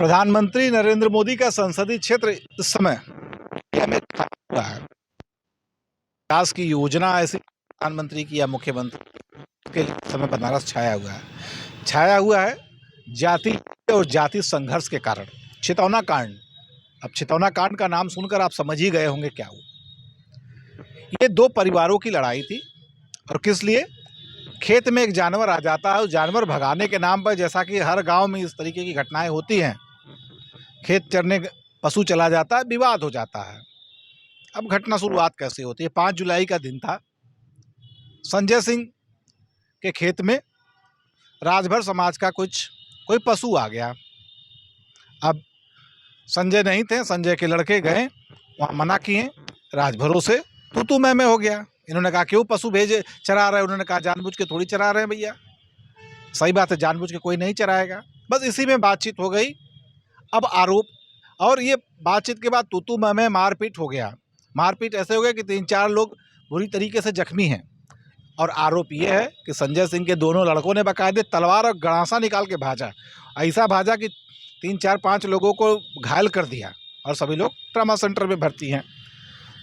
प्रधानमंत्री नरेंद्र मोदी का संसदीय क्षेत्र इस समय में हुआ है। विकास की योजना ऐसी प्रधानमंत्री की या मुख्यमंत्री के समय बनारस छाया हुआ है जाति और जाति संघर्ष के कारण। छितौना कांड, अब छितौना कांड का नाम सुनकर आप समझ ही गए होंगे क्या हुआ। ये दो परिवारों की लड़ाई थी और किस लिए? खेत में एक जानवर आ जाता है, उस जानवर भगाने के नाम पर, जैसा कि हर गांव में इस तरीके की घटनाएं होती हैं, खेत चरने पशु चला जाता है, विवाद हो जाता है। अब घटना शुरुआत कैसे होती है? 5 जुलाई का दिन था। संजय सिंह के खेत में राजभर समाज का कोई पशु आ गया। अब संजय नहीं थे, संजय के लड़के गए, वहाँ मना किए राजभरों से, तू मैं हो गया। इन्होंने कहा क्यों पशु भेजे चरा रहे? उन्होंने कहा जानबूझ के थोड़ी चरा रहे हैं भैया। सही बात है, जानबूझ के कोई नहीं चराएगा। बस इसी में बातचीत हो गई। अब आरोप, और ये बातचीत के बाद तू मैं मारपीट हो गया। मारपीट ऐसे हो गया कि 3-4 लोग बुरी तरीके से जख्मी हैं। और आरोप ये है कि संजय सिंह के दोनों लड़कों ने बाकायदे तलवार और गड़ासा निकाल के भाजा। ऐसा भाजा कि 3-4-5 लोगों को घायल कर दिया और सभी लोग ट्रामा सेंटर में भर्ती हैं।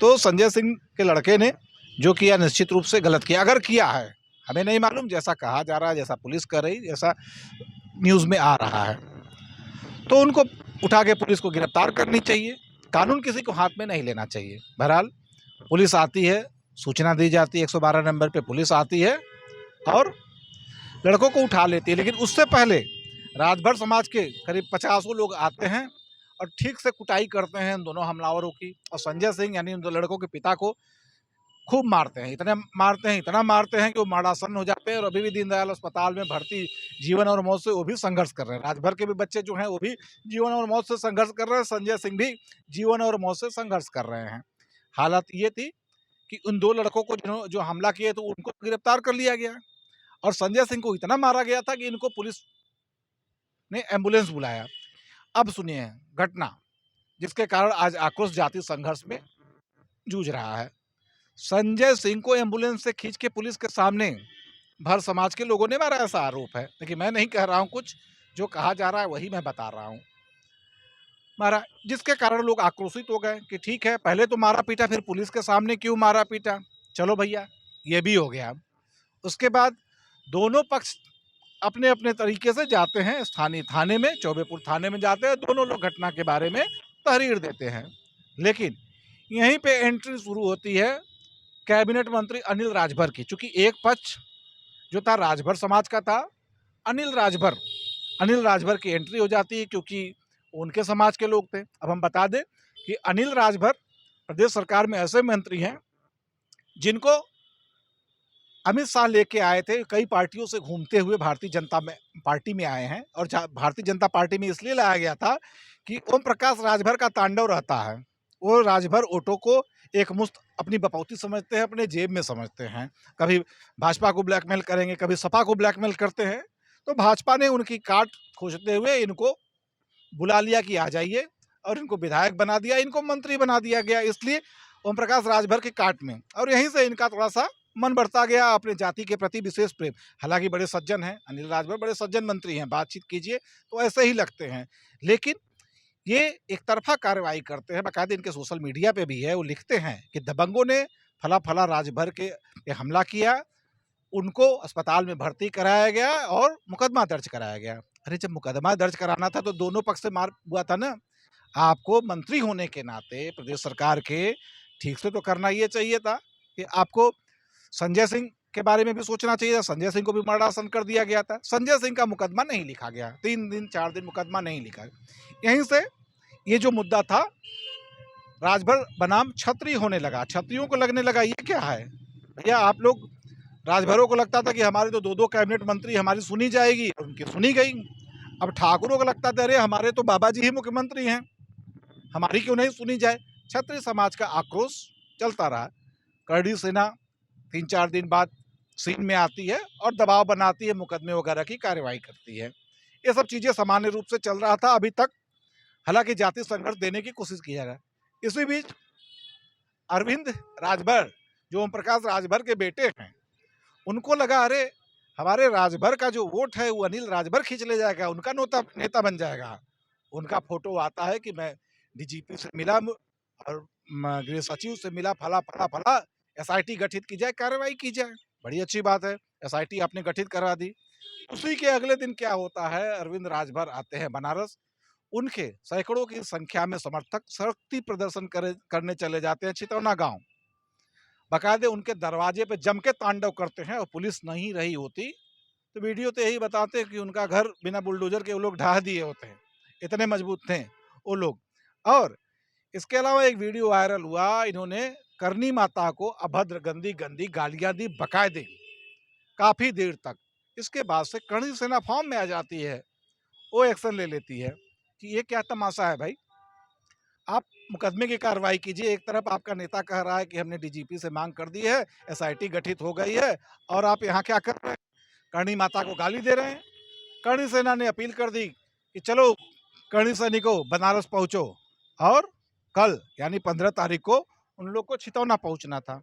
तो संजय सिंह के लड़के ने जो किया निश्चित रूप से गलत किया। अगर किया है, हमें नहीं मालूम, जैसा कहा जा रहा है, जैसा पुलिस कर रही, जैसा न्यूज़ में आ रहा है, तो उनको उठा के पुलिस को गिरफ्तार करनी चाहिए। कानून किसी को हाथ में नहीं लेना चाहिए। बहरहाल पुलिस आती है, सूचना दी जाती है, 112 नंबर पे पुलिस आती है और लड़कों को उठा लेती है। लेकिन उससे पहले राजभर समाज के करीब 50 लोग आते हैं और ठीक से कुटाई करते हैं दोनों हमलावरों की। और संजय सिंह यानी उन दो लड़कों के पिता को खूब मारते हैं, इतना मारते हैं कि वो मरणासन्न हो जाते हैं और अभी भी दीनदयाल अस्पताल में भर्ती, जीवन और मौत से वो भी संघर्ष कर रहे हैं। राजभर के भी बच्चे जो हैं वो भी जीवन और मौत से संघर्ष कर रहे हैं। संजय सिंह भी जीवन और मौत से संघर्ष कर रहे हैं। हालत ये थी कि उन दो लड़कों को जो हमला किए तो उनको गिरफ्तार कर लिया गया और संजय सिंह को इतना मारा गया था कि इनको पुलिस ने एम्बुलेंस बुलाया। अब सुनिए घटना जिसके कारण आज आक्रोश जाति संघर्ष में जूझ रहा है। संजय सिंह को एम्बुलेंस से खींच के पुलिस के सामने भर समाज के लोगों ने मारा, ऐसा आरोप है। लेकिन मैं नहीं कह रहा हूं, कुछ जो कहा जा रहा है वही मैं बता रहा हूं। मारा, जिसके कारण लोग आक्रोशित हो गए कि ठीक है, पहले तो मारा पीटा, फिर पुलिस के सामने क्यों मारा पीटा? चलो भैया, ये भी हो गया। उसके बाद दोनों पक्ष अपने अपने तरीके से जाते हैं स्थानीय थाने में, चौबेपुर थाने में जाते हैं। दोनों लोग घटना के बारे में तहरीर देते हैं। लेकिन यहीं पे एंट्री शुरू होती है कैबिनेट मंत्री अनिल राजभर की। चूंकि एक पक्ष जो था राजभर समाज का था, अनिल राजभर की एंट्री हो जाती है क्योंकि उनके समाज के लोग थे। अब हम बता दें कि अनिल राजभर प्रदेश सरकार में ऐसे मंत्री हैं जिनको अमित शाह लेके आए थे, कई पार्टियों से घूमते हुए भारतीय जनता पार्टी में आए हैं। और भारतीय जनता पार्टी में इसलिए लाया गया था कि ओम प्रकाश राजभर का तांडव रहता है। वो राजभर वोटों को एक मुश्त अपनी बपौती समझते हैं, अपने जेब में समझते हैं। कभी भाजपा को ब्लैकमेल करेंगे, कभी सपा को ब्लैकमेल करते हैं। तो भाजपा ने उनकी काट खोजते हुए इनको बुला लिया कि आ जाइए, और इनको विधायक बना दिया, इनको मंत्री बना दिया गया, इसलिए ओम प्रकाश राजभर के काट में। और यहीं से इनका थोड़ा सा मन बढ़ता गया, अपने जाति के प्रति विशेष प्रेम। हालांकि बड़े सज्जन हैं अनिल राजभर, बड़े सज्जन मंत्री हैं, बातचीत कीजिए तो ऐसे ही लगते हैं। लेकिन ये एक तरफा कार्रवाई करते हैं, बाकायदे इनके सोशल मीडिया पे भी है। वो लिखते हैं कि दबंगों ने फला फला राजभर के हमला किया, उनको अस्पताल में भर्ती कराया गया और मुकदमा दर्ज कराया गया। अरे जब मुकदमा दर्ज कराना था तो दोनों पक्ष से मार हुआ था ना। आपको मंत्री होने के नाते प्रदेश सरकार के ठीक से तो करना ये चाहिए था कि आपको संजय सिंह के बारे में भी सोचना चाहिए था। संजय सिंह को भी मरणासन कर दिया गया था, संजय सिंह का मुकदमा नहीं लिखा गया। 3 दिन 4 दिन मुकदमा नहीं लिखा। यहीं से ये जो मुद्दा था राजभर बनाम छत्री होने लगा। छत्रियों को लगने लगा ये क्या है भैया, आप लोग राजभरों को लगता था कि हमारे तो 2-2 कैबिनेट मंत्री हमारी सुनी जाएगी, और उनकी सुनी गई। अब ठाकुरों को लगता था अरे हमारे तो बाबा जी ही मुख्यमंत्री हैं, हमारी क्यों नहीं सुनी जाए। छत्री समाज का आक्रोश चलता रहा। करड़ी सेना 3-4 दिन बाद सीन में आती है और दबाव बनाती है, मुकदमे वगैरह की कार्रवाई करती है। ये सब चीजें सामान्य रूप से चल रहा था अभी तक। हालांकि जाति संघर्ष देने की कोशिश की जा रहा है। इसी बीच अरविंद राजभर जो ओम प्रकाश राजभर के बेटे हैं, उनको लगा अरे हमारे राजभर का जो वोट है वो अनिल राजभर खींच ले जाएगा, उनका नेता बन जाएगा। उनका फोटो आता है कि मैं डीजीपी से मिला और गृह सचिव से मिला, फला फला फला, एसआईटी गठित की जाए, कार्रवाई की जाए। बड़ी अच्छी बात है, एसआईटी आपने गठित करा दी। उसी के अगले दिन क्या होता है, अरविंद राजभर आते हैं बनारस। उनके सैकड़ों की संख्या में समर्थक शक्ति प्रदर्शन करने चले जाते हैं चितौना गांव। बकायदे उनके दरवाजे पे जम के तांडव करते हैं और पुलिस नहीं रही होती तो वीडियो तो यही बताते हैं कि उनका घर बिना बुलडोजर के वो लोग ढहा दिए होते हैं, इतने मजबूत थे वो लोग। और इसके अलावा एक वीडियो वायरल हुआ, इन्होंने करनी माता को अभद्र गंदी गंदी गालियां दी बकायदे काफी देर तक। इसके बाद से करणी सेना फॉर्म में आ जाती है, वो एक्शन ले लेती है कि ये क्या तमाशा है भाई, आप मुकदमे की कार्रवाई कीजिए। एक तरफ आपका नेता कह रहा है कि हमने डीजीपी से मांग कर दी है, एसआईटी गठित हो गई है, और आप यहाँ क्या कर रहे हैं, करणी माता को गाली दे रहे हैं। करणी सेना ने अपील कर दी कि चलो करणी सैनिकों बनारस पहुंचो, और कल यानी 15 तारीख को उन लोग को छितौना पहुंचना था।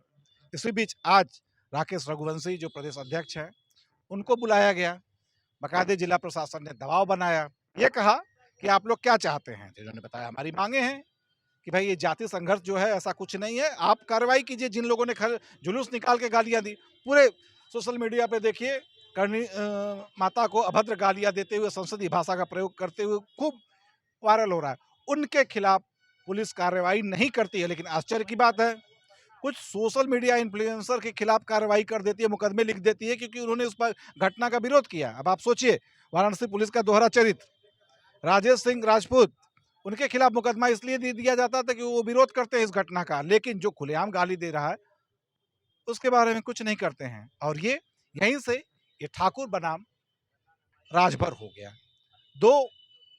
इसी बीच आज राकेश रघुवंशी जो प्रदेश अध्यक्ष हैं उनको बुलाया गया। बकायदे जिला प्रशासन ने दबाव बनाया, ये कहा कि आप लोग क्या चाहते हैं। जिन्होंने बताया हमारी मांगे हैं कि भाई ये जाति संघर्ष जो है ऐसा कुछ नहीं है, आप कार्रवाई कीजिए। जिन लोगों ने जुलूस निकाल के गालियां दी, पूरे सोशल मीडिया पे देखिए करनी माता को अभद्र गालियां देते हुए, संसदीय भाषा का प्रयोग करते हुए खूब वायरल हो रहा है। उनके खिलाफ पुलिस कार्रवाई नहीं करती है, लेकिन आश्चर्य की बात है कुछ सोशल मीडिया इन्फ्लुएंसर के खिलाफ कार्रवाई कर देती है, मुकदमे लिख देती है, क्योंकि उन्होंने उस पर घटना का विरोध किया। अब आप सोचिए, वाराणसी पुलिस का दोहरा चरित्र राजेश सिंह राजपूत, उनके खिलाफ मुकदमा इसलिए दे दिया जाता था कि वो विरोध करते हैं इस घटना का, लेकिन जो खुलेआम गाली दे रहा है उसके बारे में कुछ नहीं करते हैं। और ये यहीं से ये ठाकुर बनाम राजभर हो गया। दो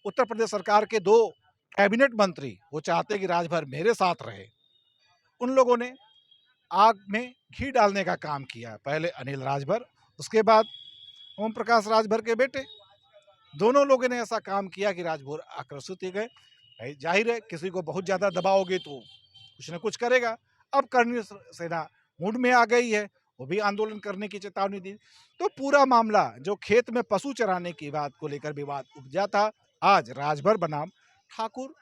उत्तर प्रदेश सरकार के दो कैबिनेट मंत्री वो चाहते कि राजभर मेरे साथ रहे। उन लोगों ने आग में घी डालने का काम किया। पहले अनिल राजभर, उसके बाद ओम प्रकाश राजभर के बेटे, दोनों लोगों ने ऐसा काम किया कि राजभर आक्रोशित हो गए। भाई जाहिर है किसी को बहुत ज्यादा दबाओगे तो कुछ न कुछ करेगा। अब करनी सेना मूड में आ गई है, वो भी आंदोलन करने की चेतावनी दी। तो पूरा मामला जो खेत में पशु चराने की बात को लेकर विवाद उपजा था, आज राजभर बनाम ठाकुर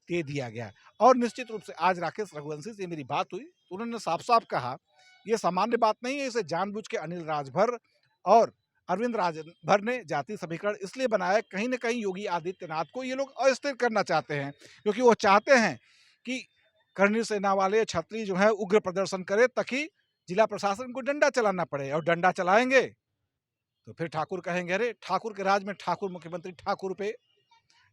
दे दिया गया। और निश्चित रूप से आज राकेश रघुवंशी से मेरी बात हुई तो उन्होंने साफ साफ कहा ये सामान्य बात नहीं है, इसे जानबूझ के अनिल राजभर और अरविंद राजभर ने जाति समीकरण इसलिए बनाया, कहीं ना कहीं योगी आदित्यनाथ को ये लोग अस्थिर करना चाहते हैं, क्योंकि वो चाहते हैं कि करनी सेना वाले छत्री जो है उग्र प्रदर्शन करे, ताकि जिला प्रशासन को डंडा चलाना पड़े, और डंडा चलाएंगे तो फिर ठाकुर कहेंगे अरे ठाकुर के राज में ठाकुर मुख्यमंत्री ठाकुर पे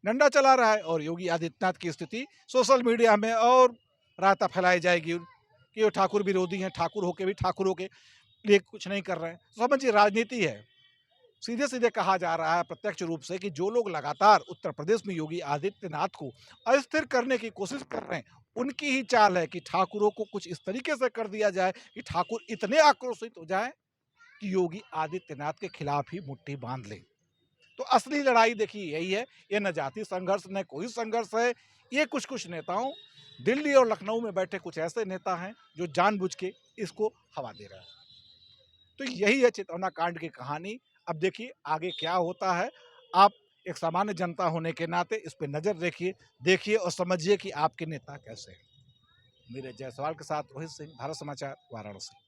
डंडा चला रहा है। और योगी आदित्यनाथ की स्थिति सोशल मीडिया में और रायता फैलाई जाएगी कि वो ठाकुर विरोधी हैं, ठाकुर होके भी ठाकुर होके लिए कुछ नहीं कर रहे हैं। समझिए राजनीति है। सीधे सीधे कहा जा रहा है प्रत्यक्ष रूप से कि जो लोग लगातार उत्तर प्रदेश में योगी आदित्यनाथ को अस्थिर करने की कोशिश कर रहे हैं, उनकी ही चाल है कि ठाकुरों को कुछ इस तरीके से कर दिया जाए कि ठाकुर इतने आक्रोशित हो जाए कि योगी आदित्यनाथ के खिलाफ ही मुट्ठी बांध ले। तो असली लड़ाई देखिए यही है, ये न जाति संघर्ष न कोई संघर्ष है। ये कुछ कुछ नेताओं, दिल्ली और लखनऊ में बैठे कुछ ऐसे नेता हैं जो जानबूझ के इसको हवा दे रहे हैं। तो यही है चितौना कांड की कहानी। अब देखिए आगे क्या होता है। आप एक सामान्य जनता होने के नाते इस पे नजर रखिए, देखिए और समझिए कि आपके नेता कैसे हैं। मेरे जायसवाल के साथ रोहित सिंह, भारत समाचार, वाराणसी।